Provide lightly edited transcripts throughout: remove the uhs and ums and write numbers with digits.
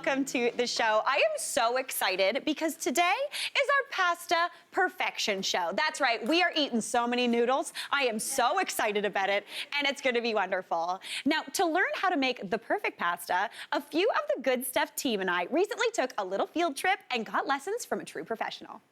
welcome to the show. I am so excited because today is our pasta perfection show. That's right, we are eating so many noodles. I am so excited about it, and it's gonna be wonderful. Now, to learn how to make the perfect pasta, a few of the Good Stuff team and I recently took a little field trip and got lessons from a true professional.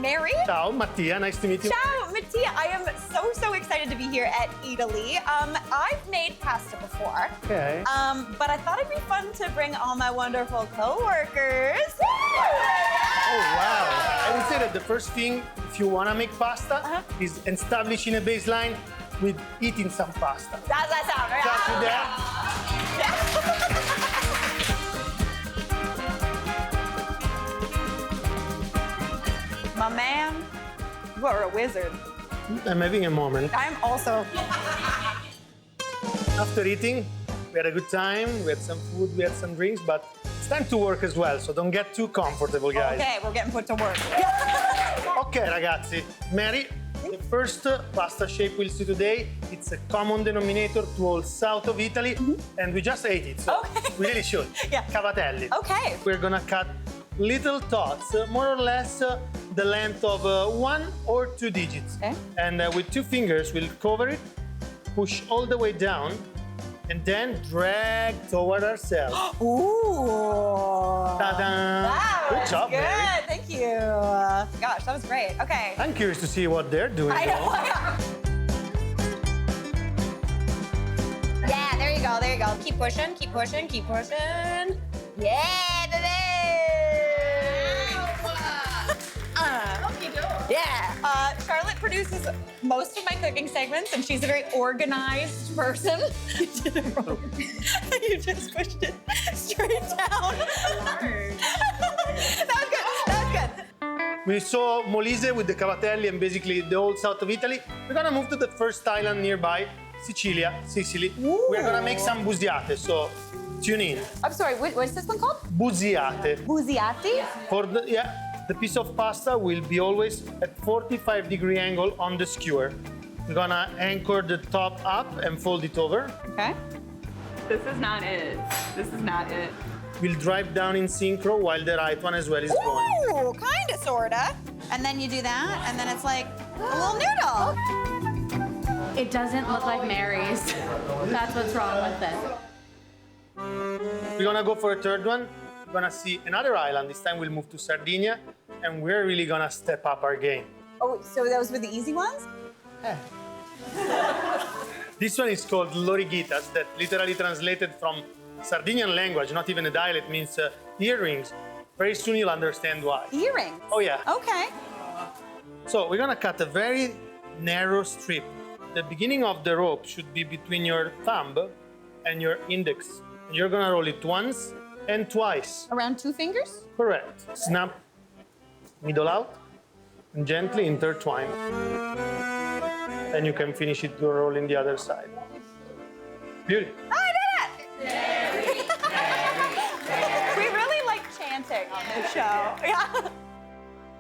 Mary. Ciao, Mattia. Nice to meet you. Ciao, Mattia. I am so excited to be here at Eataly. I've made pasta before. Okay. But I thought it'd be fun to bring all my wonderful co-workers. Oh, wow. I would say that the first thing, if you want to make pasta, is establishing a baseline with eating some pasta. That's that sound, right? Start with that. Yeah. My man, you are a wizard. I'm having a moment. I'm also. After eating, we had a good time, we had some food, we had some drinks, but it's time to work as well, so don't get too comfortable, guys. Okay, we're getting put to work. Okay, ragazzi. Mary, the first pasta shape we'll see today, it's a common denominator to all south of Italy, and we just ate it, so we really should. Yeah. Cavatelli. Okay. We're gonna cut little dots, more or less the length of 1 or 2 digits. Okay. And with 2 fingers, we'll cover it, push all the way down, and then drag toward ourselves. Ooh. Ta-da! Wow, Good job, good. Mary. Thank you. Gosh, that was great. Okay. I'm curious to see what they're doing. I know. Yeah, there you go. There you go. Keep pushing. Keep pushing. Keep pushing. Yeah, baby. Yeah. Charlotte produces most of my cooking segments, and she's a very organized person. You did it wrong. You just pushed it straight down. That was good. That was good. We saw Molise with the cavatelli and basically the whole south of Italy. We're gonna move to the first island nearby, Sicily. Ooh. We're gonna make some buzziate, so tune in. I'm sorry, what's this one called? Buzziate. Buzziati? For the piece of pasta will be always at 45-degree angle on the skewer. We're gonna anchor the top up and fold it over. Okay. This is not it. This is not it. We'll drive down in synchro while the right one as well is going. Ooh, kinda, sorta. And then you do that, and then it's like a little noodle. It doesn't look like Mary's. That's what's wrong with it. We're gonna go for a third one. We're gonna see another island. This time we'll move to Sardinia, and we're really gonna step up our game. Oh, so those were the easy ones? This one is called Lorighittas, that literally translated from Sardinian language, not even a dialect, means earrings. Very soon you'll understand why. Earrings? Oh yeah. Okay. So we're gonna cut a very narrow strip. The beginning of the rope should be between your thumb and your index. And you're gonna roll it once and twice. Around 2 fingers? Correct. Snap, middle out, and gently intertwine. And you can finish it to roll in the other side. Beautiful. I did it! We really like chanting on this show. Yeah.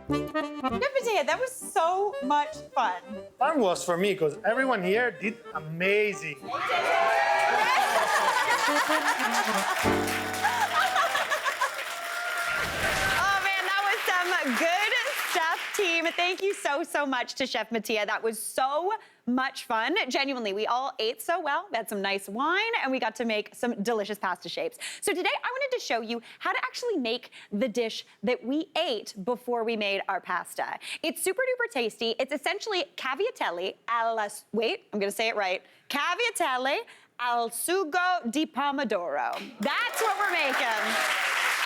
Potato, that was so much fun. Fun was for me because everyone here did amazing. Oh man, that was some good stuff, team. Thank you so much to Chef Mattia. That was so much fun. Genuinely, we all ate so well. We had some nice wine, and we got to make some delicious pasta shapes. So today, I wanted to show you how to actually make the dish that we ate before we made our pasta. It's super duper tasty. It's essentially cavatelli alla, wait, I'm gonna say it right. Cavatelli al sugo di pomodoro. That's what we're making.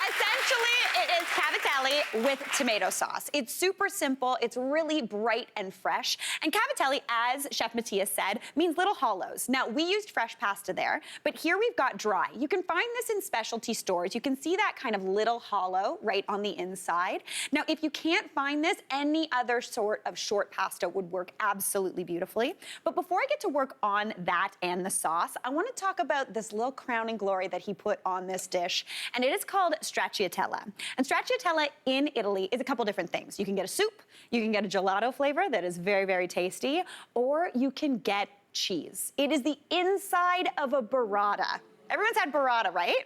Essentially, it is cavatelli with tomato sauce. It's super simple, it's really bright and fresh. And cavatelli, as Chef Mattia said, means little hollows. Now, we used fresh pasta there, but here we've got dry. You can find this in specialty stores. You can see that kind of little hollow right on the inside. Now, if you can't find this, any other sort of short pasta would work absolutely beautifully. But before I get to work on that and the sauce, I want to talk about this little crowning glory that he put on this dish, and it is called stracciatella. stracciatella. And stracciatella in Italy is a couple different things. You can get a soup, you can get a gelato flavor that is very, very tasty, or you can get cheese. It is the inside of a burrata. Everyone's had burrata, right?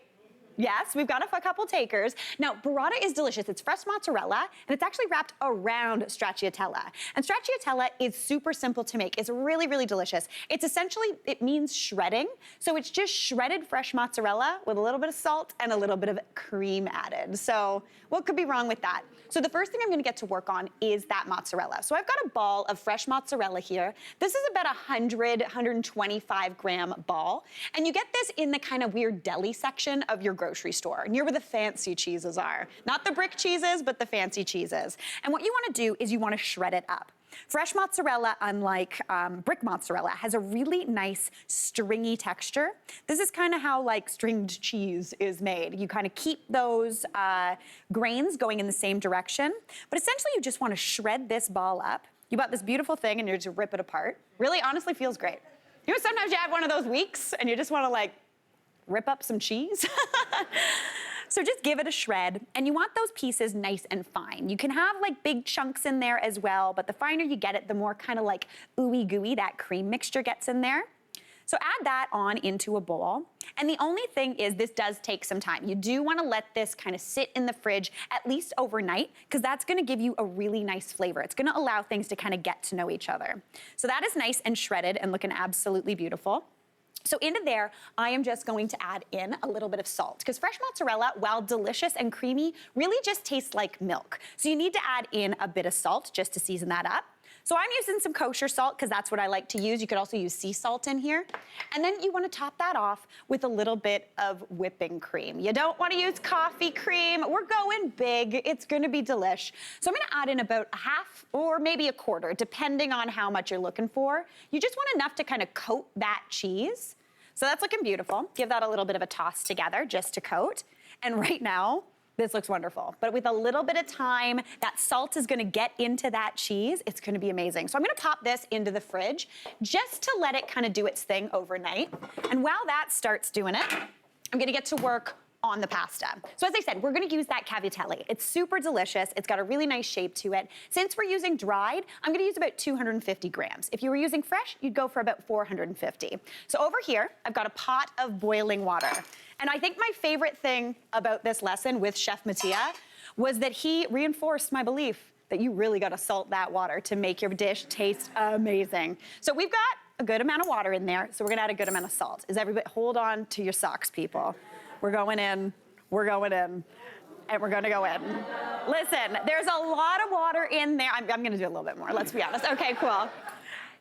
Yes, we've got a couple takers. Now, burrata is delicious. It's fresh mozzarella, and it's actually wrapped around stracciatella. And stracciatella is super simple to make. It's really, really delicious. It's essentially, it means shredding. So it's just shredded fresh mozzarella with a little bit of salt and a little bit of cream added. So what could be wrong with that? So the first thing I'm gonna get to work on is that mozzarella. So I've got a ball of fresh mozzarella here. This is about 125 gram ball. And you get this in the kind of weird deli section of your grocery store, near where the fancy cheeses are. Not the brick cheeses, but the fancy cheeses. And what you wanna do is you wanna shred it up. Fresh mozzarella, unlike brick mozzarella, has a really nice stringy texture. This is kind of how like stringed cheese is made. You kind of keep those grains going in the same direction, but essentially you just want to shred this ball up. You bought this beautiful thing and you just rip it apart. Really, honestly feels great. You know, sometimes you have one of those weeks and you just want to like rip up some cheese. So just give it a shred, and you want those pieces nice and fine. You can have like big chunks in there as well, but the finer you get it, the more kind of like ooey gooey that cream mixture gets in there. So add that on into a bowl. And the only thing is this does take some time. You do want to let this kind of sit in the fridge at least overnight, because that's going to give you a really nice flavor. It's going to allow things to kind of get to know each other. So that is nice and shredded and looking absolutely beautiful. So into there, I am just going to add in a little bit of salt, because fresh mozzarella, while delicious and creamy, really just tastes like milk. So you need to add in a bit of salt just to season that up. So I'm using some kosher salt because that's what I like to use. You could also use sea salt in here. And then you want to top that off with a little bit of whipping cream. You don't want to use coffee cream. We're going big. It's going to be delish. So I'm going to add in about a half or maybe a quarter, depending on how much you're looking for. You just want enough to kind of coat that cheese. So that's looking beautiful. Give that a little bit of a toss together just to coat. And right now, this looks wonderful. But with a little bit of time, that salt is gonna get into that cheese. It's gonna be amazing. So I'm gonna pop this into the fridge just to let it kind of do its thing overnight. And while that starts doing it, I'm gonna get to work on the pasta. So as I said, we're gonna use that cavatelli. It's super delicious. It's got a really nice shape to it. Since we're using dried, I'm gonna use about 250 grams. If you were using fresh, you'd go for about 450. So over here, I've got a pot of boiling water. And I think my favorite thing about this lesson with Chef Mattia was that he reinforced my belief that you really gotta salt that water to make your dish taste amazing. So we've got a good amount of water in there, so we're gonna add a good amount of salt. Is everybody, hold on to your socks, people. We're going in, and we're gonna go in. Listen, there's a lot of water in there. I'm gonna do a little bit more, let's be honest. Okay, cool.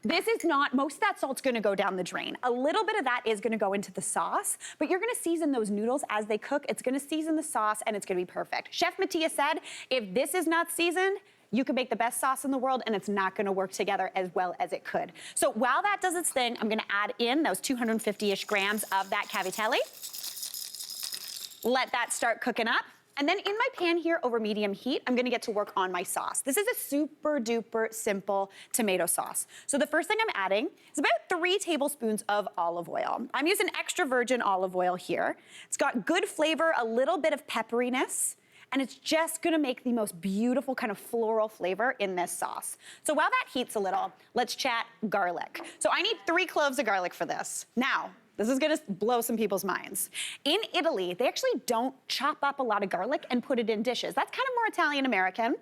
This is not, most of that salt's gonna go down the drain. A little bit of that is gonna go into the sauce, but you're gonna season those noodles as they cook. It's gonna season the sauce and it's gonna be perfect. Chef Mattia said, if this is not seasoned, you can make the best sauce in the world and it's not gonna work together as well as it could. So while that does its thing, I'm gonna add in those 250-ish grams of that cavatelli. Let that start cooking up. And then in my pan here over medium heat, I'm gonna get to work on my sauce. This is a super duper simple tomato sauce. So the first thing I'm adding is about 3 tablespoons of olive oil. I'm using extra virgin olive oil here. It's got good flavor, a little bit of pepperiness, and it's just gonna make the most beautiful kind of floral flavor in this sauce. So while that heats a little, let's chat garlic. So I need 3 cloves of garlic for this. Now, this is gonna blow some people's minds. In Italy, they actually don't chop up a lot of garlic and put it in dishes. That's kind of more Italian-American.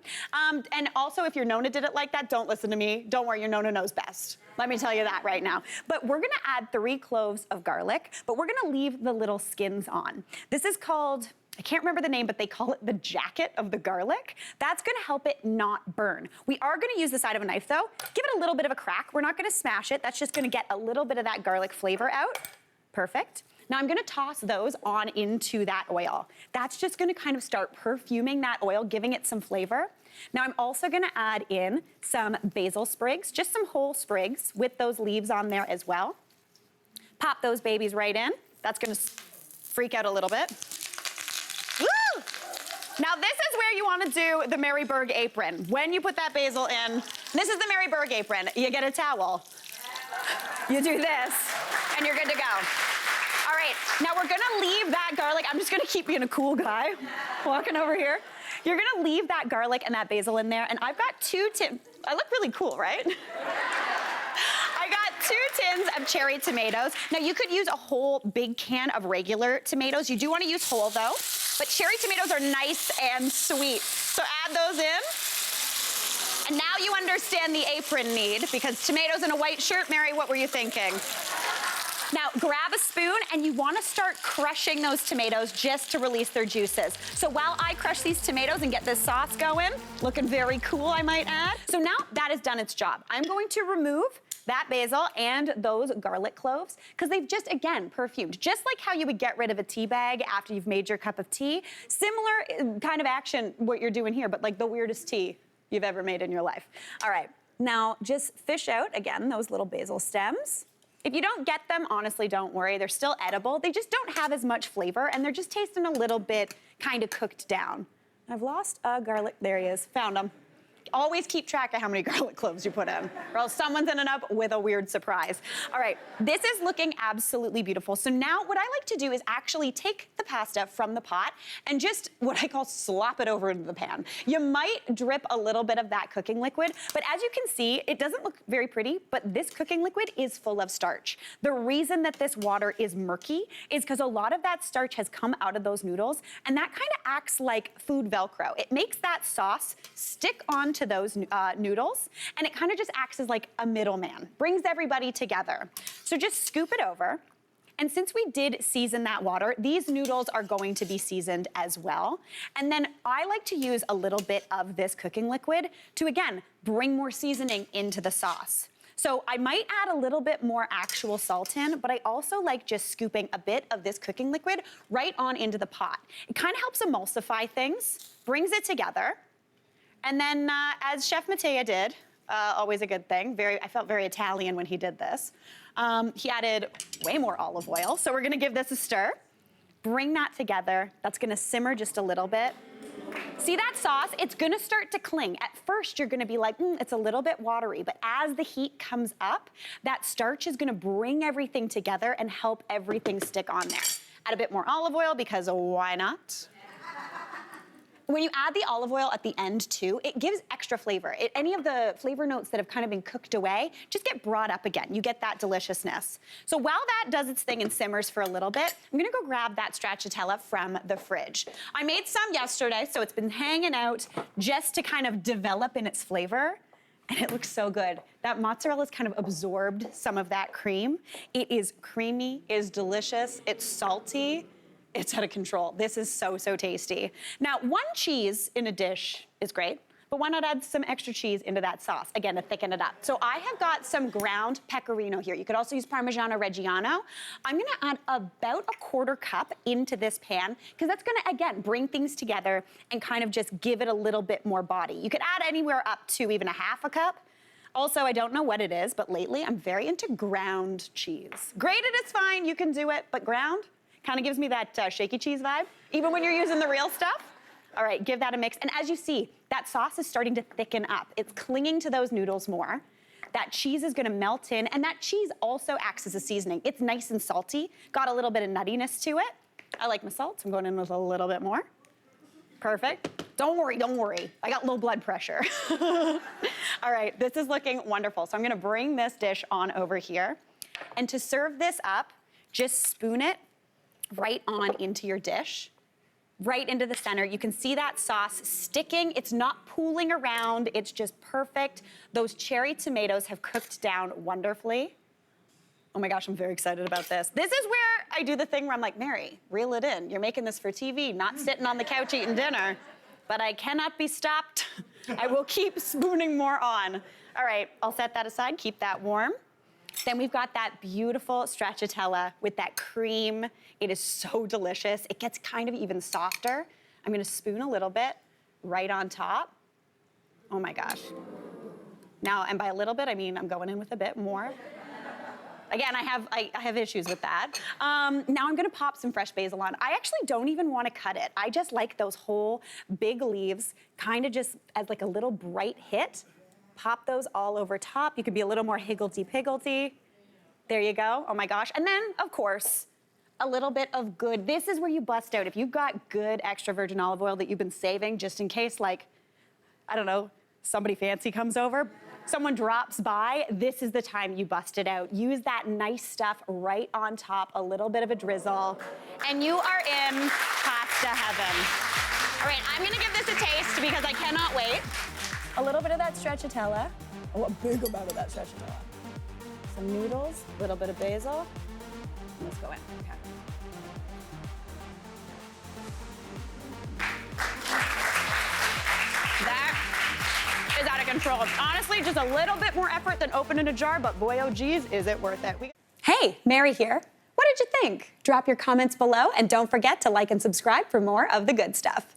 And also, if your Nonna did it like that, don't listen to me. Don't worry, your Nonna knows best. Let me tell you that right now. But we're gonna add 3 cloves of garlic, but we're gonna leave the little skins on. This is called, I can't remember the name, but they call it the jacket of the garlic. That's gonna help it not burn. We are gonna use the side of a knife though. Give it a little bit of a crack. We're not gonna smash it. That's just gonna get a little bit of that garlic flavor out. Perfect. Now I'm gonna toss those on into that oil. That's just gonna kind of start perfuming that oil, giving it some flavor. Now I'm also gonna add in some basil sprigs, just some whole sprigs with those leaves on there as well. Pop those babies right in. That's gonna freak out a little bit. Woo! Now this is where you wanna do the Mary Berg apron. When you put that basil in, this is the Mary Berg apron. You get a towel. You do this, and you're good to go. All right, right, now we're gonna leave that garlic. I'm just gonna keep being a cool guy, walking over here. You're gonna leave that garlic and that basil in there, and I've got 2 tins. I look really cool, right? I got 2 tins of cherry tomatoes. Now you could use a whole big can of regular tomatoes. You do wanna use whole though, but cherry tomatoes are nice and sweet. So add those in. And now you understand the apron need, because tomatoes in a white shirt, Mary, what were you thinking? Now grab a spoon and you wanna start crushing those tomatoes just to release their juices. So while I crush these tomatoes and get this sauce going, looking very cool, I might add. So now that has done its job. I'm going to remove that basil and those garlic cloves, because they've just, again, perfumed. Just like how you would get rid of a tea bag after you've made your cup of tea. Similar kind of action, what you're doing here, but like the weirdest tea you've ever made in your life. All right, now just fish out, again, those little basil stems. If you don't get them, honestly, don't worry. They're still edible. They just don't have as much flavor, and they're just tasting a little bit kind of cooked down. I've lost a garlic. There he is. Found him. Always keep track of how many garlic cloves you put in, or else someone's ending up with a weird surprise. All right, this is looking absolutely beautiful. So now what I like to do is actually take the pasta from the pot and just what I call slop it over into the pan. You might drip a little bit of that cooking liquid, but as you can see, it doesn't look very pretty, but this cooking liquid is full of starch. The reason that this water is murky is because a lot of that starch has come out of those noodles, and that kind of acts like food Velcro. It makes that sauce stick onto those noodles, and it kind of just acts as like a middleman, brings everybody together. So just scoop it over, and since we did season that water, these noodles are going to be seasoned as well. And then I like to use a little bit of this cooking liquid to, again, bring more seasoning into the sauce. So I might add a little bit more actual salt in, but I also like just scooping a bit of this cooking liquid right on into the pot. It kind of helps emulsify things, brings it together. And then, as Chef Mattea did, always a good thing, I felt very Italian when he did this, he added way more olive oil. So we're gonna give this a stir, bring that together. That's gonna simmer just a little bit. See that sauce? It's gonna start to cling. At first, you're gonna be like, it's a little bit watery, but as the heat comes up, that starch is gonna bring everything together and help everything stick on there. Add a bit more olive oil, because why not? When you add the olive oil at the end too, it gives extra flavor. Any of the flavor notes that have kind of been cooked away just get brought up again. You get that deliciousness. So while that does its thing and simmers for a little bit, I'm gonna go grab that stracciatella from the fridge. I made some yesterday, so it's been hanging out just to kind of develop in its flavor, and it looks so good. That mozzarella's kind of absorbed some of that cream. It is creamy, it is delicious, it's salty. It's out of control. This is so, so tasty. Now, 1 cheese in a dish is great, but why not add some extra cheese into that sauce, again, to thicken it up. So I have got some ground pecorino here. You could also use Parmigiano Reggiano. I'm gonna add about a 1/4 cup into this pan, because that's gonna, again, bring things together and kind of just give it a little bit more body. You could add anywhere up to even a 1/2 cup. Also, I don't know what it is, but lately I'm very into ground cheese. Grated is fine, you can do it, but ground, kind of gives me that shaky cheese vibe, even when you're using the real stuff. All right, give that a mix. And as you see, that sauce is starting to thicken up. It's clinging to those noodles more. That cheese is gonna melt in, and that cheese also acts as a seasoning. It's nice and salty, got a little bit of nuttiness to it. I like my salt, so I'm going in with a little bit more. Perfect. Don't worry, don't worry. I got low blood pressure. All right, this is looking wonderful. So I'm gonna bring this dish on over here. And to serve this up, just spoon it right on into your dish, right into the center. You can see that sauce sticking. It's not pooling around. It's just perfect. Those cherry tomatoes have cooked down wonderfully. Oh my gosh, I'm very excited about this. This is where I do the thing where I'm like, Mary, reel it in. You're making this for TV, not sitting on the couch eating dinner. But I cannot be stopped. I will keep spooning more on. All right, I'll set that aside, keep that warm. Then we've got that beautiful stracciatella with that cream. It is so delicious. It gets kind of even softer. I'm gonna spoon a little bit right on top. Oh my gosh. Now, and by a little bit, I mean I'm going in with a bit more. Again, I have issues with that. Now I'm gonna pop some fresh basil on. I actually don't even wanna cut it. I just like those whole big leaves, kind of just as like a little bright hit. Pop those all over top. You could be a little more higgledy-piggledy. There you go, oh my gosh. And then, of course, a little bit of good. This is where you bust out. If you've got good extra virgin olive oil that you've been saving just in case, like, I don't know, somebody fancy comes over, someone drops by, this is the time you bust it out. Use that nice stuff right on top, a little bit of a drizzle, and you are in pasta heaven. All right, I'm gonna give this a taste because I cannot wait. A little bit of that stracciatella. Oh, a big amount of that stracciatella. Some noodles, a little bit of basil. Let's go in, okay. That is out of control. Honestly, just a little bit more effort than opening a jar, but boy, oh geez, is it worth it. Hey, Mary here. What did you think? Drop your comments below and don't forget to like and subscribe for more of the good stuff.